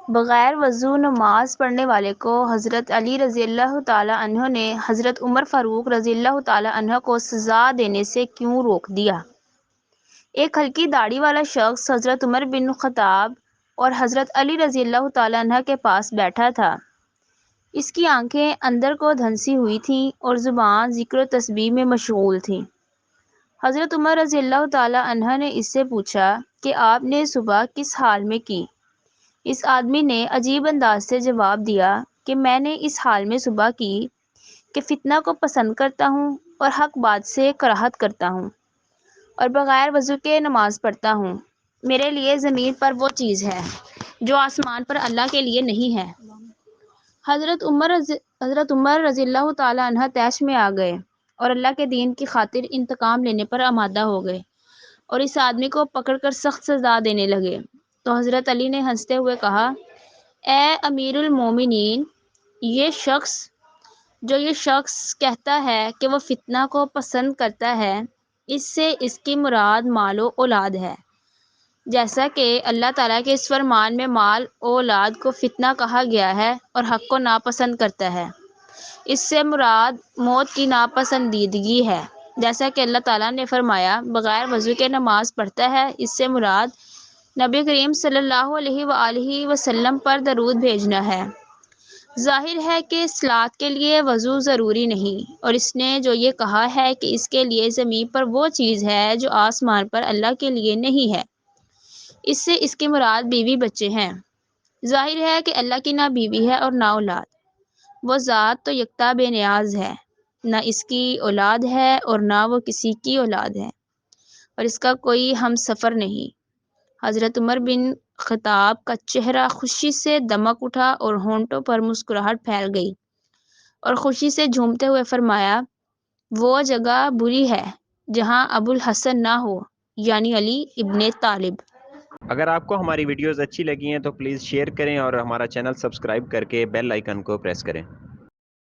بغیر وضو نماز پڑھنے والے کو حضرت علی رضی اللہ تعالیٰ عنہ نے حضرت عمر فاروق رضی اللہ تعالیٰ عنہ کو سزا دینے سے کیوں روک دیا؟ ایک ہلکی داڑھی والا شخص حضرت عمر بن خطاب اور حضرت علی رضی اللہ تعالیٰ عنہ کے پاس بیٹھا تھا۔ اس کی آنکھیں اندر کو دھنسی ہوئی تھیں اور زبان ذکر و تسبیح میں مشغول تھی۔ حضرت عمر رضی اللہ تعالیٰ عنہ نے اس سے پوچھا کہ آپ نے صبح کس حال میں کی؟ اس آدمی نے عجیب انداز سے جواب دیا کہ میں نے اس حال میں صبح کی کہ فتنہ کو پسند کرتا ہوں اور حق بات سے کراہت کرتا ہوں اور بغیر وضو کے نماز پڑھتا ہوں۔ میرے لیے زمین پر وہ چیز ہے جو آسمان پر اللہ کے لیے نہیں ہے۔ حضرت عمر رضی اللہ تعالیٰ عنہ طیش میں آ گئے اور اللہ کے دین کی خاطر انتقام لینے پر آمادہ ہو گئے اور اس آدمی کو پکڑ کر سخت سزا دینے لگے۔ تو حضرت علی نے ہنستے ہوئے کہا، اے امیر المومنین، یہ شخص کہتا ہے کہ وہ فتنہ کو پسند کرتا ہے، اس سے اس کی مراد مال و اولاد ہے، جیسا کہ اللہ تعالیٰ کے اس فرمان میں مال و اولاد کو فتنہ کہا گیا ہے اور حق کو ناپسند کرتا ہے۔ اس سے مراد موت کی ناپسندیدگی ہے، جیسا کہ اللہ تعالیٰ نے فرمایا بغیر وضو کے نماز پڑھتا ہے۔ اس سے مراد نبی کریم صلی اللہ علیہ وآلہ وسلم پر درود بھیجنا ہے۔ ظاہر ہے کہ صلاۃ کے لیے وضو ضروری نہیں، اور اس نے جو یہ کہا ہے کہ اس کے لیے زمین پر وہ چیز ہے جو آسمان پر اللہ کے لیے نہیں ہے، اس سے اس کی مراد بیوی بچے ہیں۔ ظاہر ہے کہ اللہ کی نہ بیوی ہے اور نہ اولاد، وہ ذات تو یکتا بے نیاز ہے، نہ اس کی اولاد ہے اور نہ وہ کسی کی اولاد ہے، اور اس کا کوئی ہم سفر نہیں۔ حضرت عمر بن خطاب کا چہرہ خوشی سے دمک اٹھا اور ہونٹوں پر مسکراہٹ پھیل گئی، اور خوشی سے جھومتے ہوئے فرمایا، وہ جگہ بری ہے جہاں ابو الحسن نہ ہو، یعنی علی ابن طالب۔ اگر آپ کو ہماری ویڈیوز اچھی لگی ہیں تو پلیز شیئر کریں اور ہمارا چینل سبسکرائب کر کے بیل آئیکن کو پریس کریں۔